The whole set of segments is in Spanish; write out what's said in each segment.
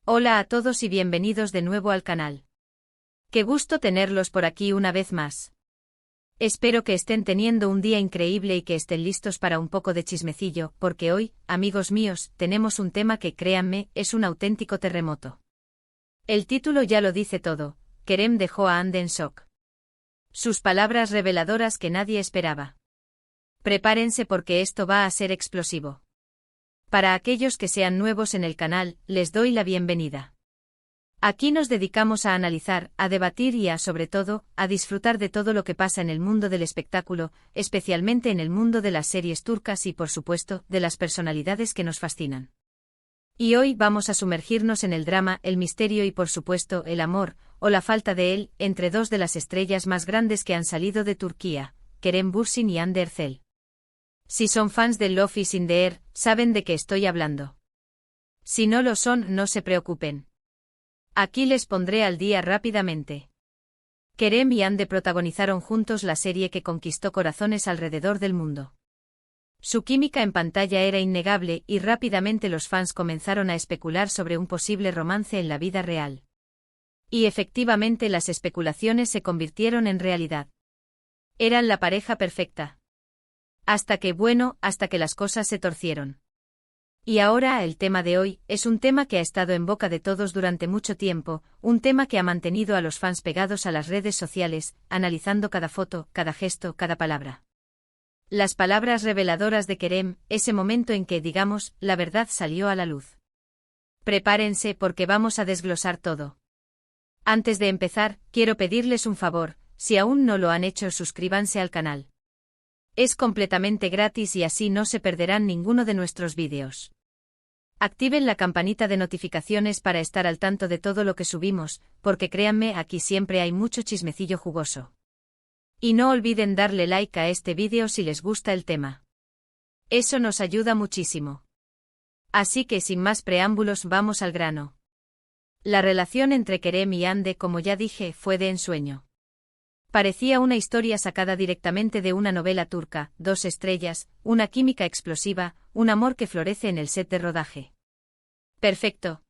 Hola a todos y bienvenidos de nuevo al canal. Qué gusto tenerlos por aquí una vez más. Espero que estén teniendo un día increíble y que estén listos para un poco de chismecillo, porque hoy, amigos míos, tenemos un tema que, créanme, es un auténtico terremoto. El título ya lo dice todo: Kerem dejó a Hande en shock. Sus palabras reveladoras que nadie esperaba. Prepárense porque esto va a ser explosivo. Para aquellos que sean nuevos en el canal, les doy la bienvenida. Aquí nos dedicamos a analizar, a debatir y sobre todo, a disfrutar de todo lo que pasa en el mundo del espectáculo, especialmente en el mundo de las series turcas y, por supuesto, de las personalidades que nos fascinan. Y hoy vamos a sumergirnos en el drama, el misterio y, por supuesto, el amor, o la falta de él, entre dos de las estrellas más grandes que han salido de Turquía, Kerem Bürsin y Hande Erçel. Si son fans de Love is in the Air, saben de qué estoy hablando. Si no lo son, no se preocupen. Aquí les pondré al día rápidamente. Kerem y Hande protagonizaron juntos la serie que conquistó corazones alrededor del mundo. Su química en pantalla era innegable y rápidamente los fans comenzaron a especular sobre un posible romance en la vida real. Y efectivamente las especulaciones se convirtieron en realidad. Eran la pareja perfecta. Hasta que las cosas se torcieron. Y ahora el tema de hoy es un tema que ha estado en boca de todos durante mucho tiempo, un tema que ha mantenido a los fans pegados a las redes sociales, analizando cada foto, cada gesto, cada palabra. Las palabras reveladoras de Kerem, ese momento en que, digamos, la verdad salió a la luz. Prepárense porque vamos a desglosar todo. Antes de empezar, quiero pedirles un favor: si aún no lo han hecho, suscríbanse al canal. Es completamente gratis y así no se perderán ninguno de nuestros vídeos. Activen la campanita de notificaciones para estar al tanto de todo lo que subimos, porque créanme, aquí siempre hay mucho chismecillo jugoso. Y no olviden darle like a este vídeo si les gusta el tema. Eso nos ayuda muchísimo. Así que sin más preámbulos vamos al grano. La relación entre Kerem y Hande, como ya dije, fue de ensueño. Parecía una historia sacada directamente de una novela turca: dos estrellas, una química explosiva, un amor que florece en el set de rodaje. Perfecto.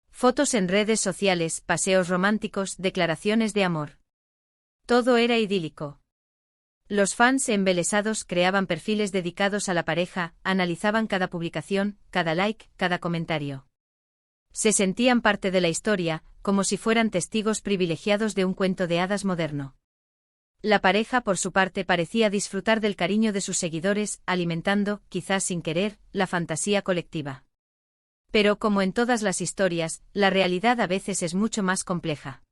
Fotos en redes sociales, paseos románticos, declaraciones de amor. Todo era idílico. Los fans embelesados creaban perfiles dedicados a la pareja, analizaban cada publicación, cada like, cada comentario. Se sentían parte de la historia, como si fueran testigos privilegiados de un cuento de hadas moderno. La pareja, por su parte, parecía disfrutar del cariño de sus seguidores, alimentando, quizás sin querer, la fantasía colectiva. Pero como en todas las historias, la realidad a veces es mucho más compleja.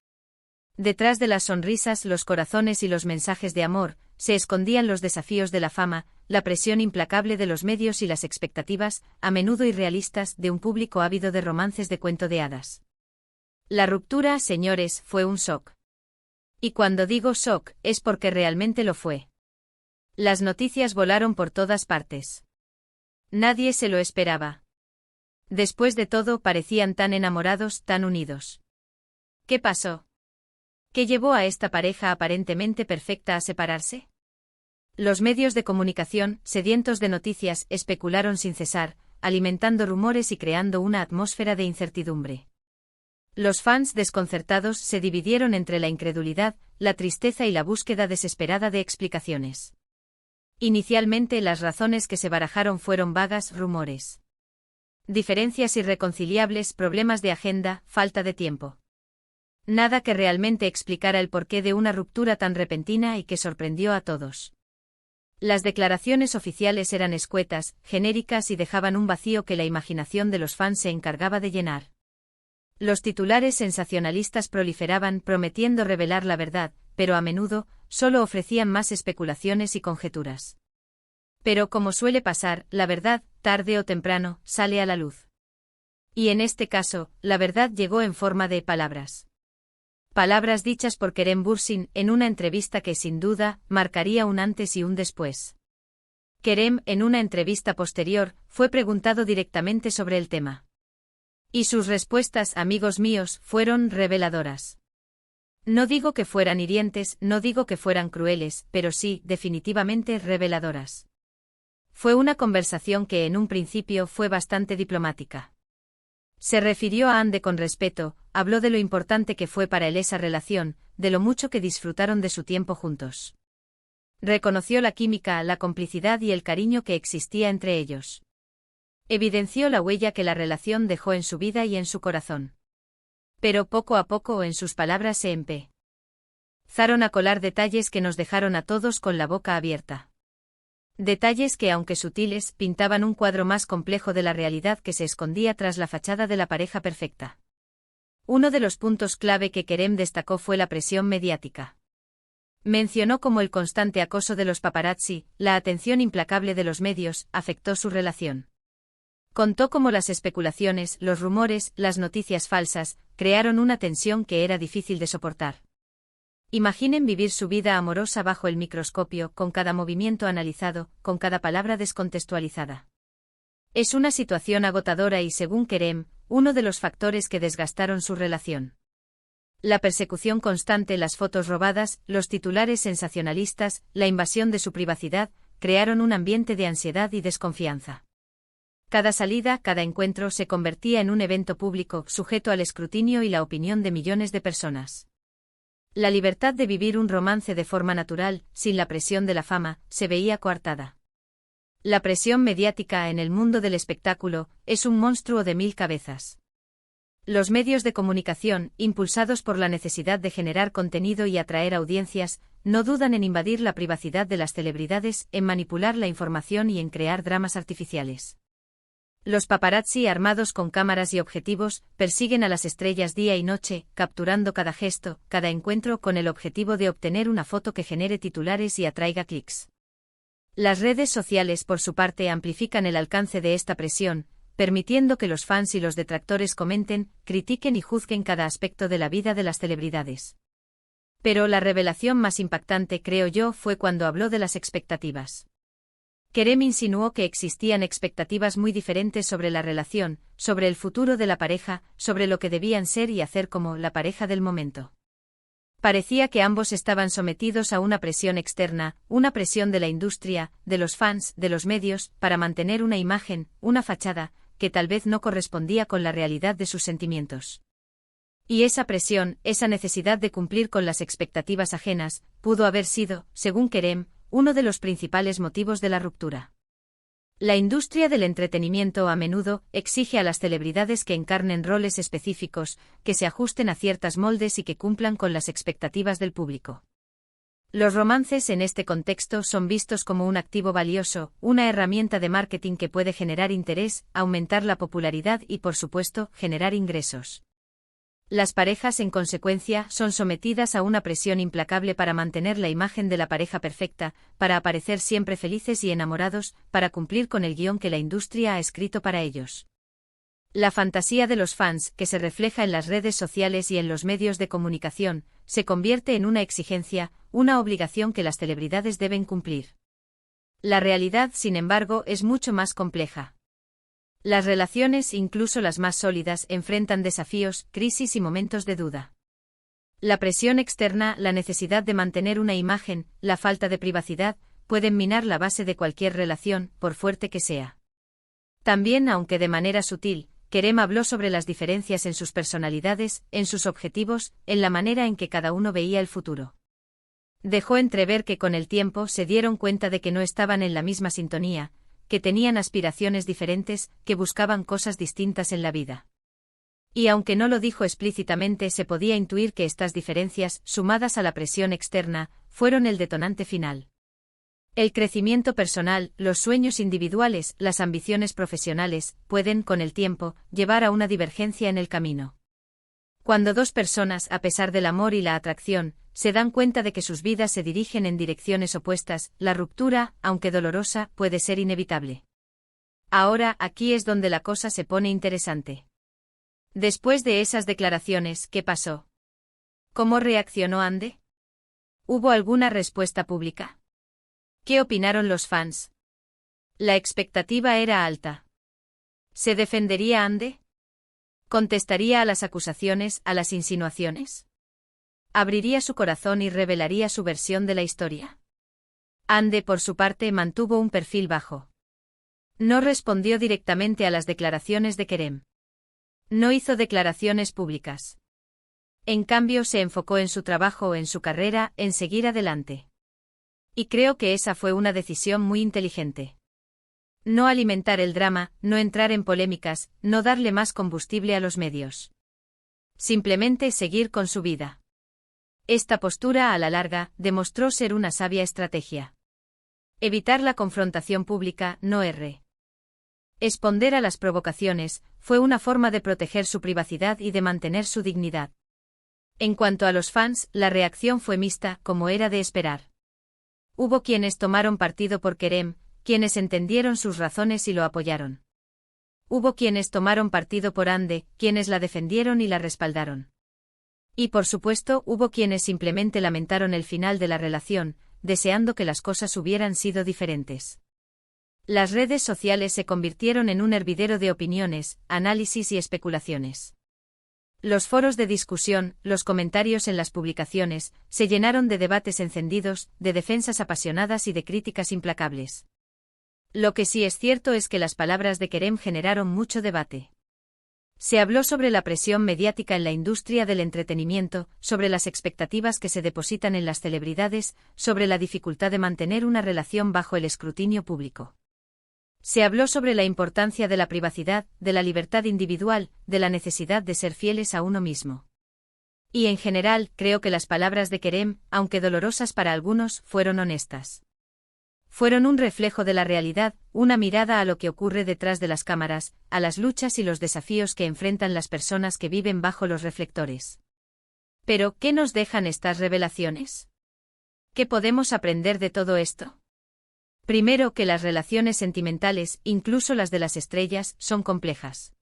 Detrás de las sonrisas, los corazones y los mensajes de amor, se escondían los desafíos de la fama, la presión implacable de los medios y las expectativas, a menudo irrealistas, de un público ávido de romances de cuento de hadas. La ruptura, señores, fue un shock. Y cuando digo shock, es porque realmente lo fue. Las noticias volaron por todas partes. Nadie se lo esperaba. Después de todo, parecían tan enamorados, tan unidos. ¿Qué pasó? ¿Qué llevó a esta pareja aparentemente perfecta a separarse? Los medios de comunicación, sedientos de noticias, especularon sin cesar, alimentando rumores y creando una atmósfera de incertidumbre. Los fans, desconcertados, se dividieron entre la incredulidad, la tristeza y la búsqueda desesperada de explicaciones. Inicialmente, las razones que se barajaron fueron vagas: rumores, diferencias irreconciliables, problemas de agenda, falta de tiempo. Nada que realmente explicara el porqué de una ruptura tan repentina y que sorprendió a todos. Las declaraciones oficiales eran escuetas, genéricas y dejaban un vacío que la imaginación de los fans se encargaba de llenar. Los titulares sensacionalistas proliferaban, prometiendo revelar la verdad, pero a menudo, solo ofrecían más especulaciones y conjeturas. Pero como suele pasar, la verdad, tarde o temprano, sale a la luz. Y en este caso, la verdad llegó en forma de palabras. Palabras dichas por Kerem Bürsin en una entrevista que sin duda marcaría un antes y un después. Kerem, en una entrevista posterior, fue preguntado directamente sobre el tema. Y sus respuestas, amigos míos, fueron reveladoras. No digo que fueran hirientes, no digo que fueran crueles, pero sí, definitivamente reveladoras. Fue una conversación que en un principio fue bastante diplomática. Se refirió a Ande con respeto, habló de lo importante que fue para él esa relación, de lo mucho que disfrutaron de su tiempo juntos. Reconoció la química, la complicidad y el cariño que existía entre ellos. Evidenció la huella que la relación dejó en su vida y en su corazón. Pero poco a poco en sus palabras se empezaron a colar detalles que nos dejaron a todos con la boca abierta. Detalles que, aunque sutiles, pintaban un cuadro más complejo de la realidad que se escondía tras la fachada de la pareja perfecta. Uno de los puntos clave que Kerem destacó fue la presión mediática. Mencionó cómo el constante acoso de los paparazzi, la atención implacable de los medios, afectó su relación. Contó cómo las especulaciones, los rumores, las noticias falsas, crearon una tensión que era difícil de soportar. Imaginen vivir su vida amorosa bajo el microscopio, con cada movimiento analizado, con cada palabra descontextualizada. Es una situación agotadora y, según Kerem, uno de los factores que desgastaron su relación. La persecución constante, las fotos robadas, los titulares sensacionalistas, la invasión de su privacidad, crearon un ambiente de ansiedad y desconfianza. Cada salida, cada encuentro se convertía en un evento público, sujeto al escrutinio y la opinión de millones de personas. La libertad de vivir un romance de forma natural, sin la presión de la fama, se veía coartada. La presión mediática en el mundo del espectáculo es un monstruo de 1000 cabezas. Los medios de comunicación, impulsados por la necesidad de generar contenido y atraer audiencias, no dudan en invadir la privacidad de las celebridades, en manipular la información y en crear dramas artificiales. Los paparazzi, armados con cámaras y objetivos, persiguen a las estrellas día y noche, capturando cada gesto, cada encuentro con el objetivo de obtener una foto que genere titulares y atraiga clics. Las redes sociales, por su parte, amplifican el alcance de esta presión, permitiendo que los fans y los detractores comenten, critiquen y juzguen cada aspecto de la vida de las celebridades. Pero la revelación más impactante, creo yo, fue cuando habló de las expectativas. Kerem insinuó que existían expectativas muy diferentes sobre la relación, sobre el futuro de la pareja, sobre lo que debían ser y hacer como la pareja del momento. Parecía que ambos estaban sometidos a una presión externa, una presión de la industria, de los fans, de los medios, para mantener una imagen, una fachada, que tal vez no correspondía con la realidad de sus sentimientos. Y esa presión, esa necesidad de cumplir con las expectativas ajenas, pudo haber sido, según Kerem, uno de los principales motivos de la ruptura. La industria del entretenimiento a menudo exige a las celebridades que encarnen roles específicos, que se ajusten a ciertos moldes y que cumplan con las expectativas del público. Los romances en este contexto son vistos como un activo valioso, una herramienta de marketing que puede generar interés, aumentar la popularidad y, por supuesto, generar ingresos. Las parejas, en consecuencia, son sometidas a una presión implacable para mantener la imagen de la pareja perfecta, para aparecer siempre felices y enamorados, para cumplir con el guión que la industria ha escrito para ellos. La fantasía de los fans, que se refleja en las redes sociales y en los medios de comunicación, se convierte en una exigencia, una obligación que las celebridades deben cumplir. La realidad, sin embargo, es mucho más compleja. Las relaciones, incluso las más sólidas, enfrentan desafíos, crisis y momentos de duda. La presión externa, la necesidad de mantener una imagen, la falta de privacidad, pueden minar la base de cualquier relación, por fuerte que sea. También, aunque de manera sutil, Kerem habló sobre las diferencias en sus personalidades, en sus objetivos, en la manera en que cada uno veía el futuro. Dejó entrever que con el tiempo se dieron cuenta de que no estaban en la misma sintonía, que tenían aspiraciones diferentes, que buscaban cosas distintas en la vida. Y aunque no lo dijo explícitamente, se podía intuir que estas diferencias, sumadas a la presión externa, fueron el detonante final. El crecimiento personal, los sueños individuales, las ambiciones profesionales, pueden, con el tiempo, llevar a una divergencia en el camino. Cuando dos personas, a pesar del amor y la atracción, se dan cuenta de que sus vidas se dirigen en direcciones opuestas, la ruptura, aunque dolorosa, puede ser inevitable. Ahora, aquí es donde la cosa se pone interesante. Después de esas declaraciones, ¿qué pasó? ¿Cómo reaccionó Ande? ¿Hubo alguna respuesta pública? ¿Qué opinaron los fans? La expectativa era alta. ¿Se defendería Ande? ¿Contestaría a las acusaciones, a las insinuaciones? ¿Abriría su corazón y revelaría su versión de la historia? Ande, por su parte, mantuvo un perfil bajo. No respondió directamente a las declaraciones de Kerem. No hizo declaraciones públicas. En cambio, se enfocó en su trabajo, en su carrera, en seguir adelante. Y creo que esa fue una decisión muy inteligente. No alimentar el drama, no entrar en polémicas, no darle más combustible a los medios. Simplemente seguir con su vida. Esta postura, a la larga, demostró ser una sabia estrategia. Evitar la confrontación pública, no erre. Responder a las provocaciones, fue una forma de proteger su privacidad y de mantener su dignidad. En cuanto a los fans, la reacción fue mixta, como era de esperar. Hubo quienes tomaron partido por Kerem, quienes entendieron sus razones y lo apoyaron. Hubo quienes tomaron partido por Hande, quienes la defendieron y la respaldaron. Y por supuesto, hubo quienes simplemente lamentaron el final de la relación, deseando que las cosas hubieran sido diferentes. Las redes sociales se convirtieron en un hervidero de opiniones, análisis y especulaciones. Los foros de discusión, los comentarios en las publicaciones, se llenaron de debates encendidos, de defensas apasionadas y de críticas implacables. Lo que sí es cierto es que las palabras de Kerem generaron mucho debate. Se habló sobre la presión mediática en la industria del entretenimiento, sobre las expectativas que se depositan en las celebridades, sobre la dificultad de mantener una relación bajo el escrutinio público. Se habló sobre la importancia de la privacidad, de la libertad individual, de la necesidad de ser fieles a uno mismo. Y en general, creo que las palabras de Kerem, aunque dolorosas para algunos, fueron honestas. Fueron un reflejo de la realidad, una mirada a lo que ocurre detrás de las cámaras, a las luchas y los desafíos que enfrentan las personas que viven bajo los reflectores. Pero, ¿qué nos dejan estas revelaciones? ¿Qué podemos aprender de todo esto? Primero, que las relaciones sentimentales, incluso las de las estrellas, son complejas.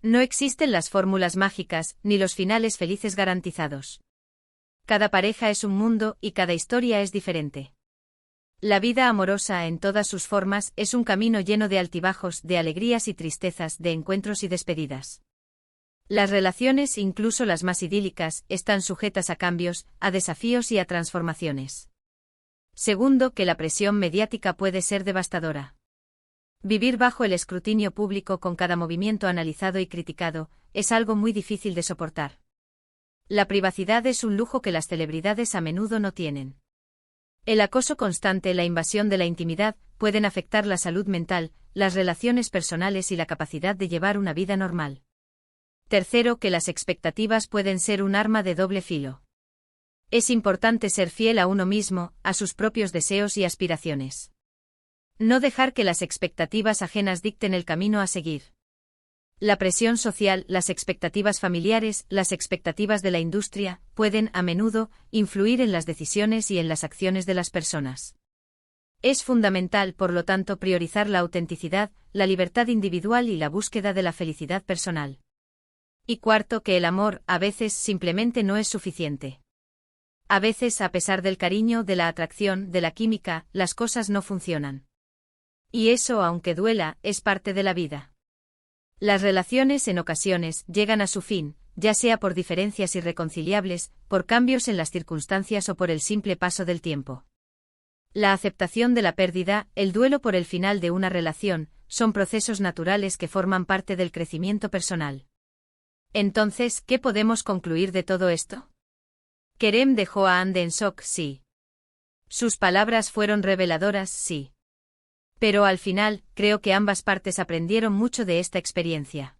No existen las fórmulas mágicas, ni los finales felices garantizados. Cada pareja es un mundo y cada historia es diferente. La vida amorosa en todas sus formas es un camino lleno de altibajos, de alegrías y tristezas, de encuentros y despedidas. Las relaciones, incluso las más idílicas, están sujetas a cambios, a desafíos y a transformaciones. Segundo, que la presión mediática puede ser devastadora. Vivir bajo el escrutinio público con cada movimiento analizado y criticado, es algo muy difícil de soportar. La privacidad es un lujo que las celebridades a menudo no tienen. El acoso constante, la invasión de la intimidad, pueden afectar la salud mental, las relaciones personales y la capacidad de llevar una vida normal. Tercero, que las expectativas pueden ser un arma de doble filo. Es importante ser fiel a uno mismo, a sus propios deseos y aspiraciones. No dejar que las expectativas ajenas dicten el camino a seguir. La presión social, las expectativas familiares, las expectativas de la industria, pueden, a menudo, influir en las decisiones y en las acciones de las personas. Es fundamental, por lo tanto, priorizar la autenticidad, la libertad individual y la búsqueda de la felicidad personal. Y cuarto, que el amor, a veces, simplemente no es suficiente. A veces, a pesar del cariño, de la atracción, de la química, las cosas no funcionan. Y eso, aunque duela, es parte de la vida. Las relaciones en ocasiones llegan a su fin, ya sea por diferencias irreconciliables, por cambios en las circunstancias o por el simple paso del tiempo. La aceptación de la pérdida, el duelo por el final de una relación, son procesos naturales que forman parte del crecimiento personal. Entonces, ¿qué podemos concluir de todo esto? Kerem dejó a Hande en shock, sí. Sus palabras fueron reveladoras, sí. Pero al final, creo que ambas partes aprendieron mucho de esta experiencia.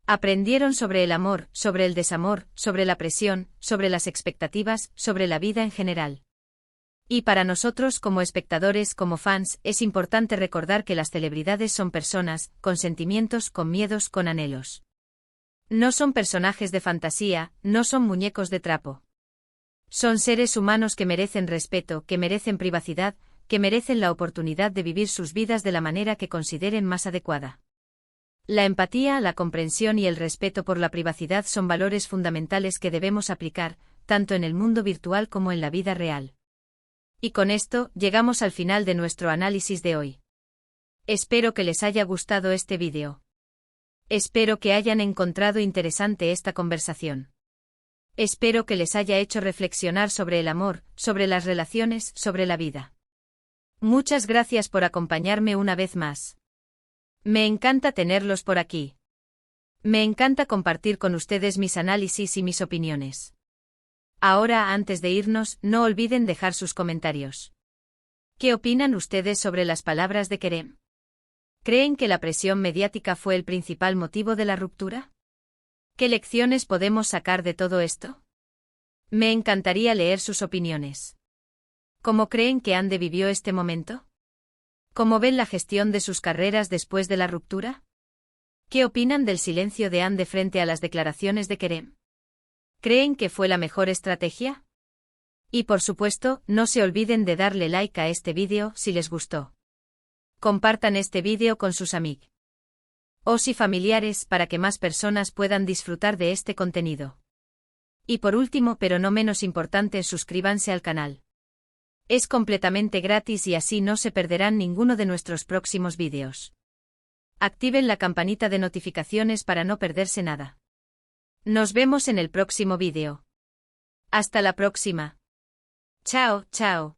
Aprendieron sobre el amor, sobre el desamor, sobre la presión, sobre las expectativas, sobre la vida en general. Y para nosotros como espectadores, como fans, es importante recordar que las celebridades son personas, con sentimientos, con miedos, con anhelos. No son personajes de fantasía, no son muñecos de trapo. Son seres humanos que merecen respeto, que merecen privacidad, que merecen la oportunidad de vivir sus vidas de la manera que consideren más adecuada. La empatía, la comprensión y el respeto por la privacidad son valores fundamentales que debemos aplicar, tanto en el mundo virtual como en la vida real. Y con esto, llegamos al final de nuestro análisis de hoy. Espero que les haya gustado este vídeo. Espero que hayan encontrado interesante esta conversación. Espero que les haya hecho reflexionar sobre el amor, sobre las relaciones, sobre la vida. Muchas gracias por acompañarme una vez más. Me encanta tenerlos por aquí. Me encanta compartir con ustedes mis análisis y mis opiniones. Ahora, antes de irnos, no olviden dejar sus comentarios. ¿Qué opinan ustedes sobre las palabras de Kerem? ¿Creen que la presión mediática fue el principal motivo de la ruptura? ¿Qué lecciones podemos sacar de todo esto? Me encantaría leer sus opiniones. ¿Cómo creen que Ande vivió este momento? ¿Cómo ven la gestión de sus carreras después de la ruptura? ¿Qué opinan del silencio de Ande frente a las declaraciones de Kerem? ¿Creen que fue la mejor estrategia? Y por supuesto, no se olviden de darle like a este vídeo si les gustó. Compartan este vídeo con sus amigos y familiares para que más personas puedan disfrutar de este contenido. Y por último, pero no menos importante, suscríbanse al canal. Es completamente gratis y así no se perderán ninguno de nuestros próximos vídeos. Activen la campanita de notificaciones para no perderse nada. Nos vemos en el próximo vídeo. Hasta la próxima. Chao, chao.